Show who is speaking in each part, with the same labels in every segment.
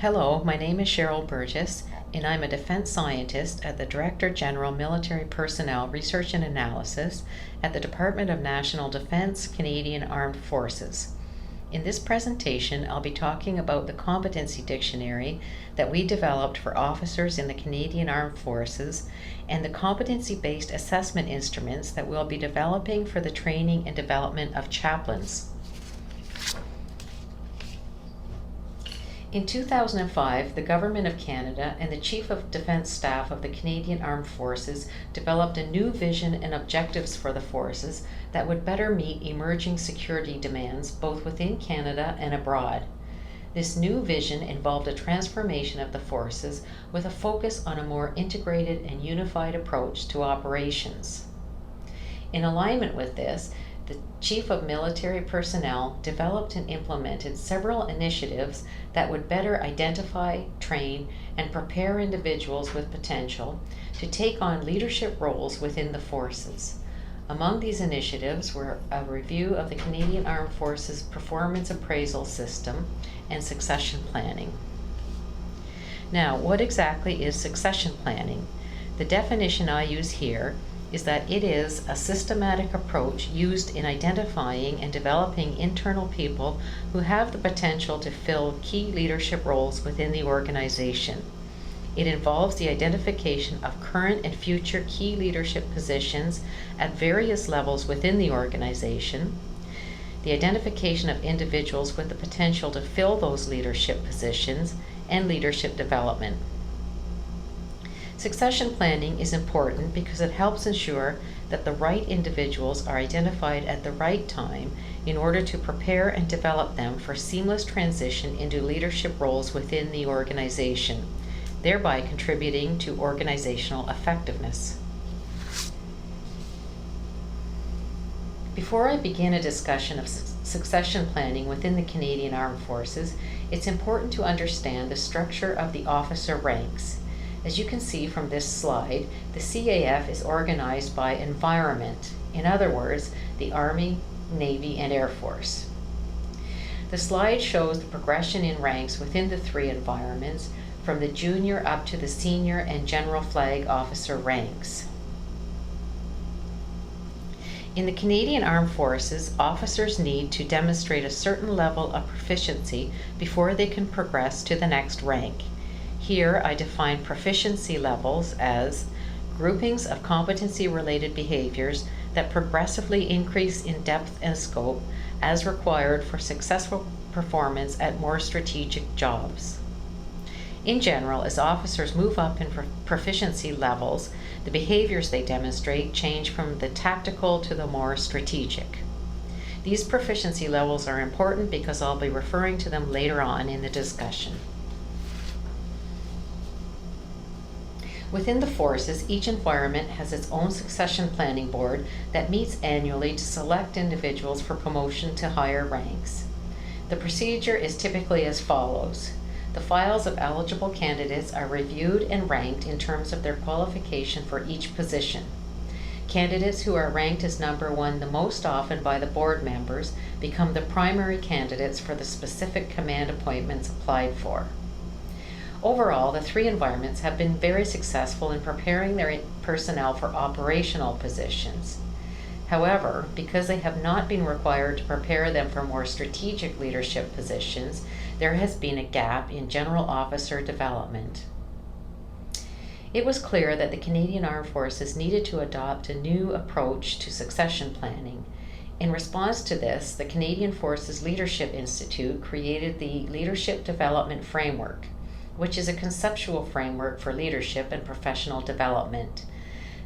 Speaker 1: Hello, my name is Cheryl Burgess, and I'm a defense scientist at the Director General Military Personnel Research and Analysis at the Department of National Defence, Canadian Armed Forces. In this presentation, I'll be talking about the Competency Dictionary that we developed for officers in the Canadian Armed Forces and the competency-based assessment instruments that we'll be developing for the training and development of chaplains. In 2005, the Government of Canada and the Chief of Defence Staff of the Canadian Armed Forces developed a new vision and objectives for the forces that would better meet emerging security demands both within Canada and abroad. This new vision involved a transformation of the forces with a focus on a more integrated and unified approach to operations. In alignment with this, the Chief of Military Personnel developed and implemented several initiatives that would better identify, train, and prepare individuals with potential to take on leadership roles within the forces. Among these initiatives were a review of the Canadian Armed Forces Performance Appraisal System and succession planning. Now, what exactly is succession planning? The definition I use here is that it is a systematic approach used in identifying and developing internal people who have the potential to fill key leadership roles within the organization. It involves the identification of current and future key leadership positions at various levels within the organization, the identification of individuals with the potential to fill those leadership positions, and leadership development. Succession planning is important because it helps ensure that the right individuals are identified at the right time in order to prepare and develop them for seamless transition into leadership roles within the organization, thereby contributing to organizational effectiveness. Before I begin a discussion of succession planning within the Canadian Armed Forces, it's important to understand the structure of the officer ranks. As you can see from this slide, the CAF is organized by environment, in other words, the Army, Navy, and Air Force. The slide shows the progression in ranks within the three environments, from the junior up to the senior and general flag officer ranks. In the Canadian Armed Forces, officers need to demonstrate a certain level of proficiency before they can progress to the next rank. Here I define proficiency levels as groupings of competency-related behaviors that progressively increase in depth and scope as required for successful performance at more strategic jobs. In general, as officers move up in proficiency levels, the behaviors they demonstrate change from the tactical to the more strategic. These proficiency levels are important because I'll be referring to them later on in the discussion. Within the forces, each environment has its own succession planning board that meets annually to select individuals for promotion to higher ranks. The procedure is typically as follows. The files of eligible candidates are reviewed and ranked in terms of their qualification for each position. Candidates who are ranked as number one the most often by the board members become the primary candidates for the specific command appointments applied for. Overall, the three environments have been very successful in preparing their personnel for operational positions. However, because they have not been required to prepare them for more strategic leadership positions, there has been a gap in general officer development. It was clear that the Canadian Armed Forces needed to adopt a new approach to succession planning. In response to this, the Canadian Forces Leadership Institute created the Leadership Development Framework, which is a conceptual framework for leadership and professional development.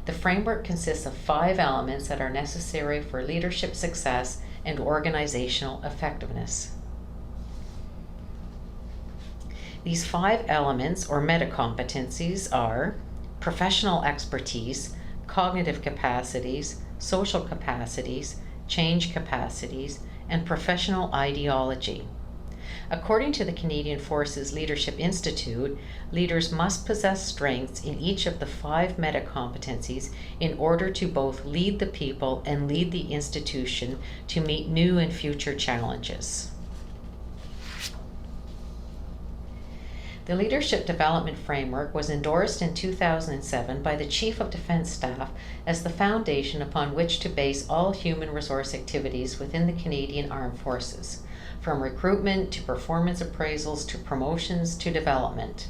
Speaker 1: The framework consists of 5 elements that are necessary for leadership success and organizational effectiveness. These 5 elements, or meta-competencies, are professional expertise, cognitive capacities, social capacities, change capacities, and professional ideology. According to the Canadian Forces Leadership Institute, leaders must possess strengths in each of the 5 meta-competencies in order to both lead the people and lead the institution to meet new and future challenges. The Leadership Development Framework was endorsed in 2007 by the Chief of Defence Staff as the foundation upon which to base all human resource activities within the Canadian Armed Forces, from recruitment to performance appraisals to promotions to development.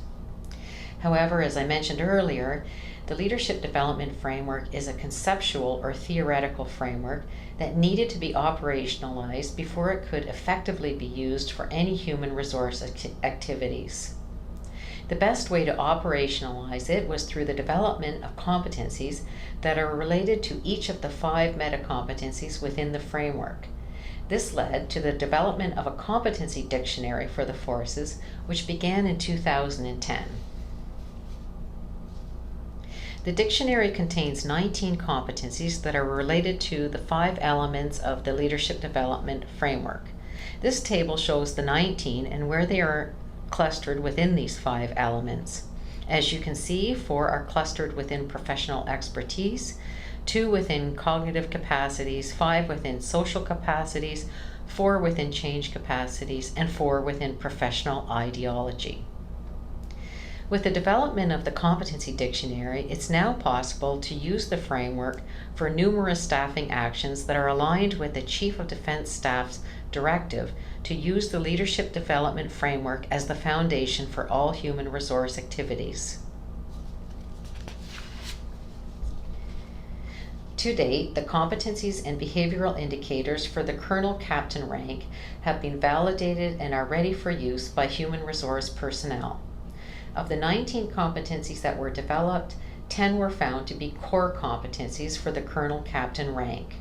Speaker 1: However, as I mentioned earlier, the Leadership Development Framework is a conceptual or theoretical framework that needed to be operationalized before it could effectively be used for any human resource activities. The best way to operationalize it was through the development of competencies that are related to each of the 5 meta-competencies within the framework. This led to the development of a competency dictionary for the forces, which began in 2010. The dictionary contains 19 competencies that are related to the 5 elements of the Leadership Development Framework. This table shows the 19 and where they are clustered within these 5 elements. As you can see, 4 are clustered within professional expertise, 2 within cognitive capacities, 5 within social capacities, 4 within change capacities, and 4 within professional ideology. With the development of the Competency Dictionary, it's now possible to use the framework for numerous staffing actions that are aligned with the Chief of Defence Staff's directive to use the Leadership Development Framework as the foundation for all human resource activities. To date, the competencies and behavioral indicators for the Colonel Captain rank have been validated and are ready for use by human resource personnel. Of the 19 competencies that were developed, 10 were found to be core competencies for the Colonel Captain rank.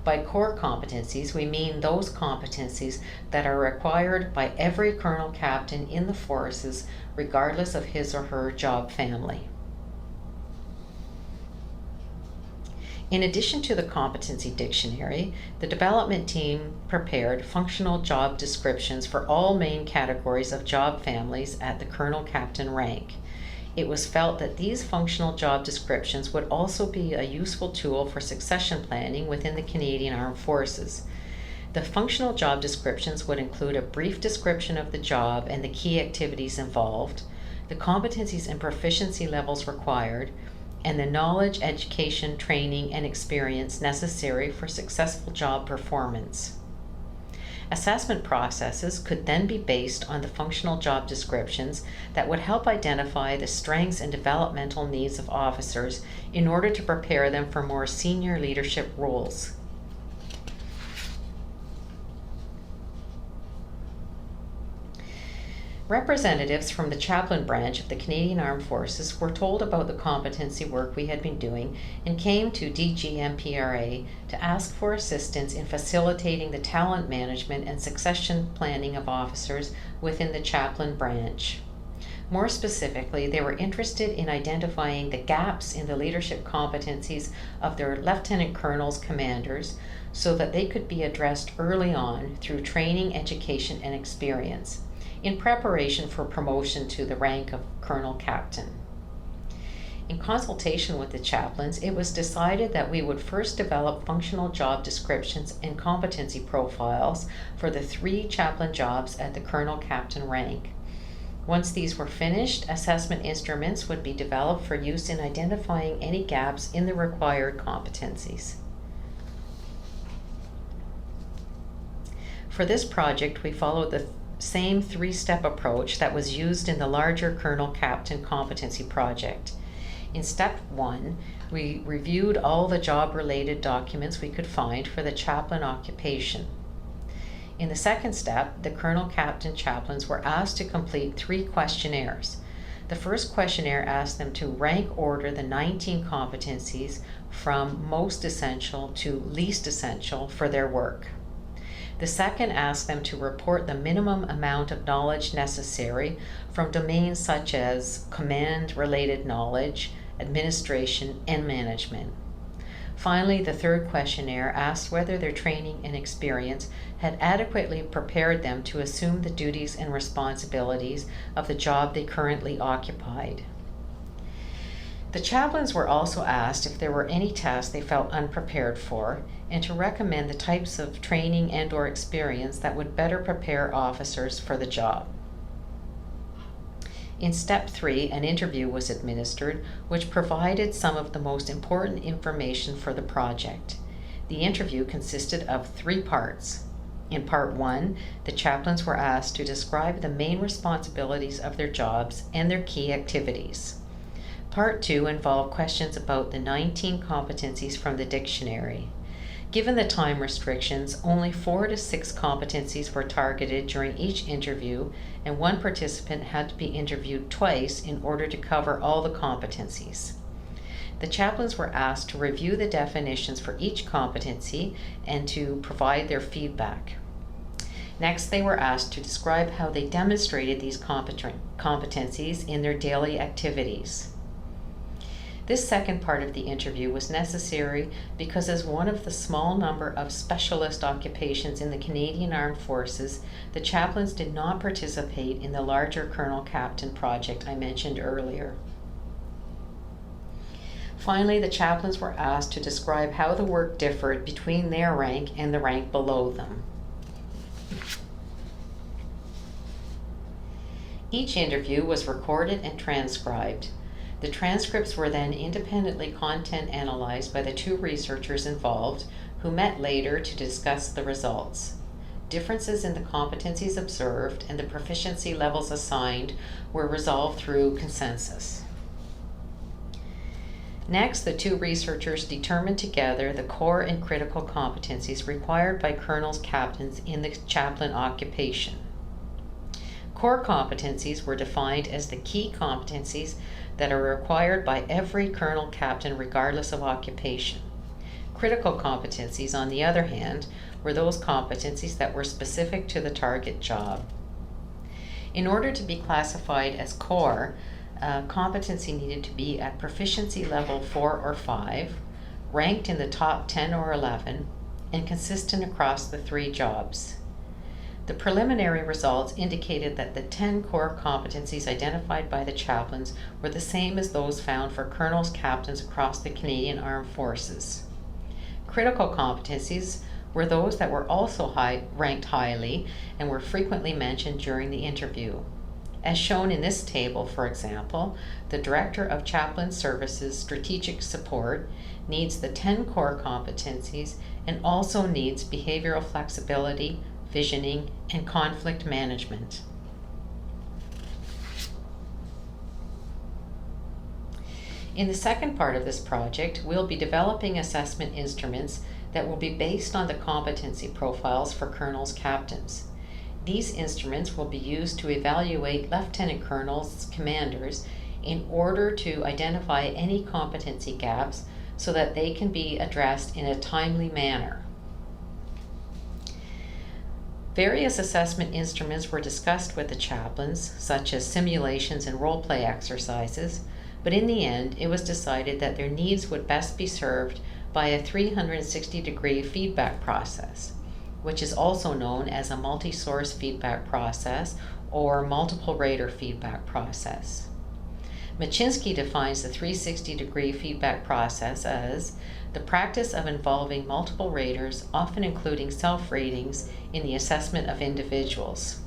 Speaker 1: By core competencies, we mean those competencies that are required by every Colonel Captain in the forces, regardless of his or her job family. In addition to the Competency Dictionary, the development team prepared functional job descriptions for all main categories of job families at the Colonel Captain rank. It was felt that these functional job descriptions would also be a useful tool for succession planning within the Canadian Armed Forces. The functional job descriptions would include a brief description of the job and the key activities involved, the competencies and proficiency levels required, and the knowledge, education, training, and experience necessary for successful job performance. Assessment processes could then be based on the functional job descriptions that would help identify the strengths and developmental needs of officers in order to prepare them for more senior leadership roles. Representatives from the chaplain branch of the Canadian Armed Forces were told about the competency work we had been doing and came to DGMPRA to ask for assistance in facilitating the talent management and succession planning of officers within the chaplain branch. More specifically, they were interested in identifying the gaps in the leadership competencies of their lieutenant colonels commanders so that they could be addressed early on through training, education, and experience, in preparation for promotion to the rank of Colonel Captain. In consultation with the chaplains, it was decided that we would first develop functional job descriptions and competency profiles for the 3 chaplain jobs at the Colonel Captain rank. Once these were finished, assessment instruments would be developed for use in identifying any gaps in the required competencies. For this project, we followed the same 3-step approach that was used in the larger Colonel Captain competency project. In step 1, we reviewed all the job-related documents we could find for the chaplain occupation. In the second step, the Colonel Captain chaplains were asked to complete 3 questionnaires. The first questionnaire asked them to rank order the 19 competencies from most essential to least essential for their work. The second asked them to report the minimum amount of knowledge necessary from domains such as command-related knowledge, administration, and management. Finally, the third questionnaire asked whether their training and experience had adequately prepared them to assume the duties and responsibilities of the job they currently occupied. The chaplains were also asked if there were any tasks they felt unprepared for, and to recommend the types of training and/or experience that would better prepare officers for the job. In step 3, an interview was administered, which provided some of the most important information for the project. The interview consisted of 3 parts. In part 1, the chaplains were asked to describe the main responsibilities of their jobs and their key activities. Part 2 involved questions about the 19 competencies from the dictionary. Given the time restrictions, only 4 to 6 competencies were targeted during each interview, and one participant had to be interviewed twice in order to cover all the competencies. The chaplains were asked to review the definitions for each competency and to provide their feedback. Next, they were asked to describe how they demonstrated these competencies in their daily activities. This second part of the interview was necessary because, as one of the small number of specialist occupations in the Canadian Armed Forces, the chaplains did not participate in the larger colonel-captain project I mentioned earlier. Finally, the chaplains were asked to describe how the work differed between their rank and the rank below them. Each interview was recorded and transcribed. The transcripts were then independently content analyzed by the 2 researchers involved, who met later to discuss the results. Differences in the competencies observed and the proficiency levels assigned were resolved through consensus. Next, the 2 researchers determined together the core and critical competencies required by colonels captains in the chaplain occupation. Core competencies were defined as the key competencies that are required by every colonel captain regardless of occupation. Critical competencies, on the other hand, were those competencies that were specific to the target job. In order to be classified as core, competency needed to be at proficiency level 4 or 5, ranked in the top 10 or 11, and consistent across the 3 jobs. The preliminary results indicated that the 10 core competencies identified by the chaplains were the same as those found for colonels captains across the Canadian Armed Forces. Critical competencies were those that were also ranked highly and were frequently mentioned during the interview. As shown in this table, for example, the Director of Chaplain Services Strategic Support needs the 10 core competencies and also needs behavioral flexibility, visioning, and conflict management. In the second part of this project, we'll be developing assessment instruments that will be based on the competency profiles for colonels captains. These instruments will be used to evaluate lieutenant colonels commanders in order to identify any competency gaps so that they can be addressed in a timely manner. Various assessment instruments were discussed with the chaplains, such as simulations and role-play exercises, but in the end, it was decided that their needs would best be served by a 360-degree feedback process, which is also known as a multi-source feedback process or multiple rater feedback process. Machinsky defines the 360-degree feedback process as the practice of involving multiple raters, often including self-ratings, in the assessment of individuals.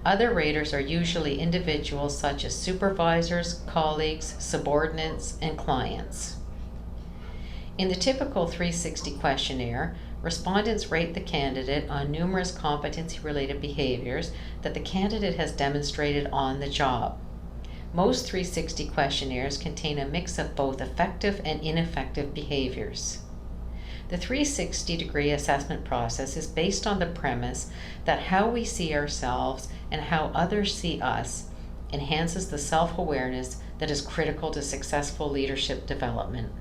Speaker 1: Other raters are usually individuals such as supervisors, colleagues, subordinates, and clients. In the typical 360 questionnaire, respondents rate the candidate on numerous competency-related behaviors that the candidate has demonstrated on the job. Most 360 questionnaires contain a mix of both effective and ineffective behaviors. The 360-degree assessment process is based on the premise that how we see ourselves and how others see us enhances the self-awareness that is critical to successful leadership development.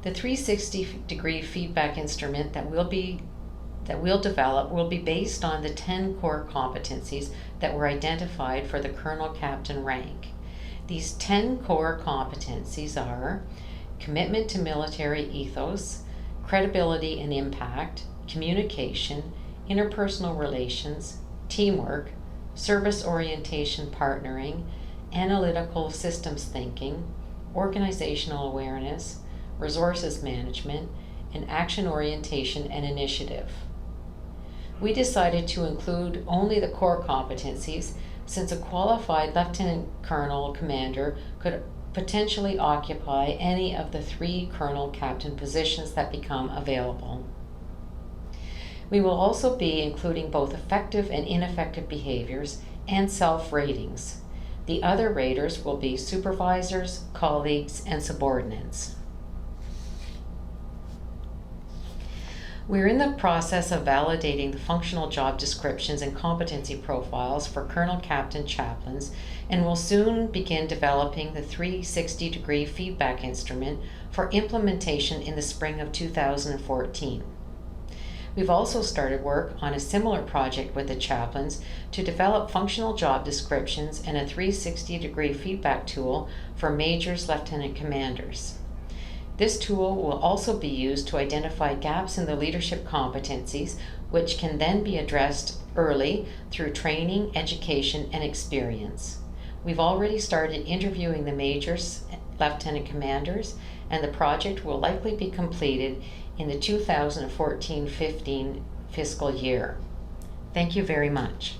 Speaker 1: The 360-degree feedback instrument that we'll develop will be based on the 10 core competencies that were identified for the colonel captain rank. These 10 core competencies are commitment to military ethos, credibility and impact, communication, interpersonal relations, teamwork, service orientation partnering, analytical systems thinking, organizational awareness, resources management, and action orientation and initiative. We decided to include only the core competencies, since a qualified lieutenant colonel commander could potentially occupy any of the 3 colonel captain positions that become available. We will also be including both effective and ineffective behaviors and self-ratings. The other raters will be supervisors, colleagues, and subordinates. We're in the process of validating the functional job descriptions and competency profiles for colonel captain chaplains, and will soon begin developing the 360-degree feedback instrument for implementation in the spring of 2014. We've also started work on a similar project with the chaplains to develop functional job descriptions and a 360-degree feedback tool for majors, lieutenant commanders. This tool will also be used to identify gaps in the leadership competencies, which can then be addressed early through training, education, and experience. We've already started interviewing the majors, lieutenant commanders, and the project will likely be completed in the 2014-15 fiscal year. Thank you very much.